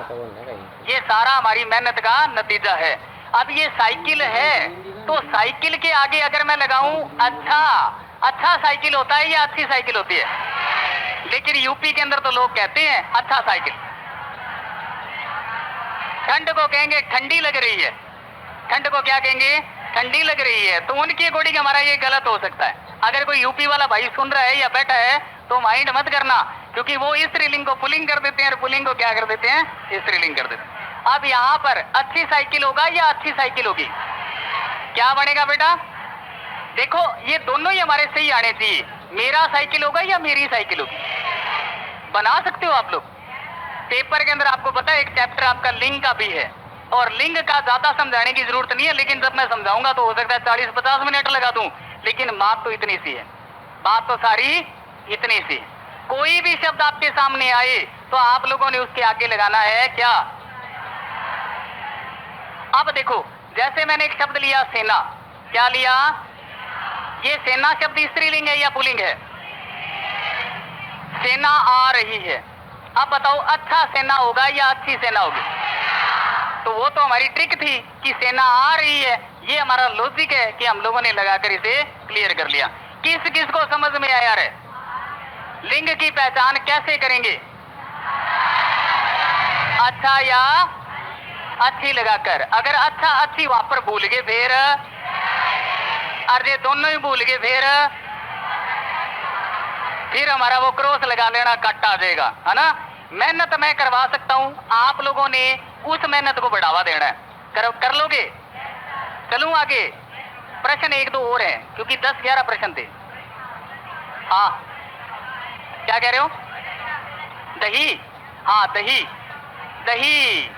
ये सारा हमारी मेहनत का नतीजा है। अब ये साइकिल है तो साइकिल के आगे अगर मैं लगाऊं अच्छा, अच्छा साइकिल होता है या अच्छी साइकिल होती है? लेकिन यूपी के अंदर तो लोग कहते हैं अच्छा साइकिल। ठंड को कहेंगे ठंडी लग रही है, ठंड को क्या कहेंगे, ठंडी लग रही है। तो उनकी अकॉर्डिंग हमारा ये गलत हो सकता है। अगर कोई यूपी वाला भाई सुन रहा है या बैठा है तो माइंड मत करना, क्योंकि वो स्त्रीलिंग को पुल्लिंग कर देते हैं और पुल्लिंग को क्या कर देते हैं, स्त्रीलिंग कर देते हैं। अब यहाँ पर अच्छी साइकिल होगा या अच्छी साइकिल होगी, क्या बनेगा बेटा? देखो ये दोनों ही हमारे सही आने चाहिए, मेरा साइकिल होगा या मेरी साइकिल होगी। बना सकते हो आप लोग। पेपर के अंदर आपको पता है एक चैप्टर आपका लिंग का भी है, और लिंग का ज्यादा समझाने की जरूरत नहीं है, लेकिन जब मैं समझाऊंगा तो हो सकता है 40-50 मिनट लगा दूं, लेकिन बात तो इतनी सी है, बात तो सारी इतनी सी। कोई भी शब्द आपके सामने आए तो आप लोगों ने उसके आगे लगाना है क्या। अब देखो जैसे मैंने एक शब्द लिया सेना, क्या लिया, ये सेना शब्द स्त्रीलिंग है या पुल्लिंग है? सेना आ रही है। अब बताओ अच्छा सेना होगा या अच्छी सेना होगी? तो वो तो हमारी ट्रिक थी कि सेना आ रही है, ये हमारा लॉजिक है कि हम लोगों ने लगाकर इसे क्लियर कर लिया। किस किस को समझ में आया रे? लिंग की पहचान कैसे करेंगे, अच्छा या अच्छी लगाकर। अगर अच्छा अच्छी वहां पर भूल गए फिर, अरे दोनों ही भूल गए फिर हमारा वो क्रॉस लगा लेना, कट आ जाएगा, है ना। मेहनत मैं करवा सकता हूं, आप लोगों ने उस मेहनत को बढ़ावा देना है। कर लोगे? चलूं आगे। प्रश्न 1-2 और हैं, क्योंकि 10-11 प्रश्न थे। हाँ क्या कह रहे हो? दही, हाँ दही, दही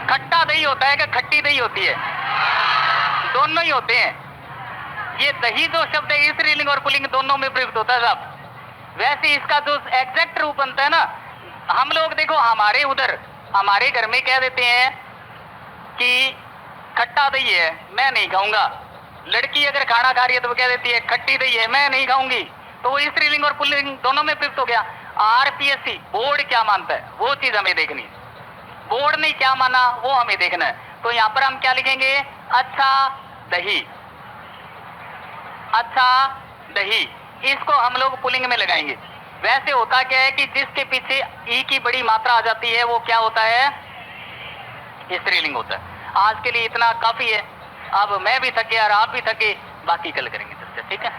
खट्टा दही होता है कि खट्टी दही होती है? दोनों ही होते हैं। ये दही जो शब्द है स्त्रीलिंग और पुल्लिंग दोनों में प्रयुक्त होता है साहब। वैसे इसका जो एग्जैक्ट रूप बनता है ना, हम लोग देखो हमारे उधर हमारे घर में कह देते हैं कि खट्टा दही है, मैं नहीं खाऊंगा। लड़की अगर खाना खा रही है तो वो कह देती है खट्टी दही है, मैं नहीं खाऊंगी। तो वो स्त्रीलिंग और पुल्लिंग दोनों में प्रयुक्त हो गया। आरपीएससी बोर्ड क्या मानता है वो चीज हमें देखनी है, बोर्ड ने क्या माना वो हमें देखना है। तो यहाँ पर हम क्या लिखेंगे, अच्छा दही, अच्छा दही, इसको हम लोग पुल्लिंग में लगाएंगे। वैसे होता क्या है कि जिसके पीछे ई की बड़ी मात्रा आ जाती है वो क्या होता है, स्त्रीलिंग होता है। आज के लिए इतना काफी है। अब मैं भी थक गया और आप भी थके, बाकी कल करेंगे चर्चा, ठीक है।